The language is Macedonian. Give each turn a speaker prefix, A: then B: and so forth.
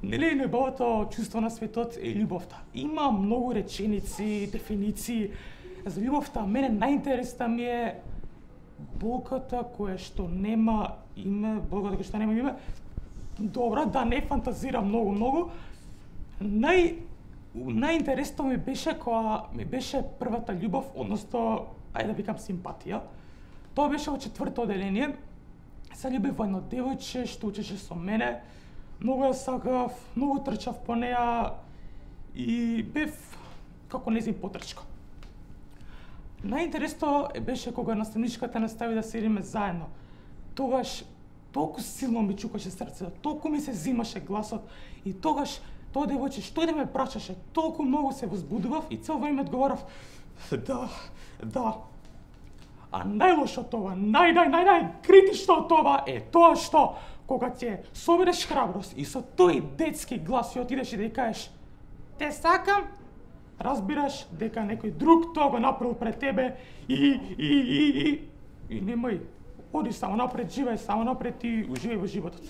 A: Нели најубавото чувство на светот е љубовта. Има многу реченици, дефиниции за љубовта. Мене најинтересна ми е болката која што нема име, болката која што нема име. Добра, да не фантазирам многу. Најинтересно ми беше кога ми беше првата љубов, односно, ајде да викам симпатија. Тоа беше во 4-то одделение. Се љубив во едно девојче што учеше со мене. Многу ја сакав, многу трчав по неа и бев како нејзин потрчка. Најинтересно беше кога наставничката настави да седиме заедно. Тогаш толку силно ми чукаше срцето, толку ми се зимаше гласот и тогаш тоа девојче што и да ме прашаше, толку многу се возбудував и цел време одговорав да. А најлошо тоа, критично од тоа е тоа што кога ќе собереш храброст и со тој детски глас ја отидеш и да ја кажеш те сакам, разбираш дека некој друг тоа го направил пред тебе и немој, оди само напред, живеј само напред и уживај во животот.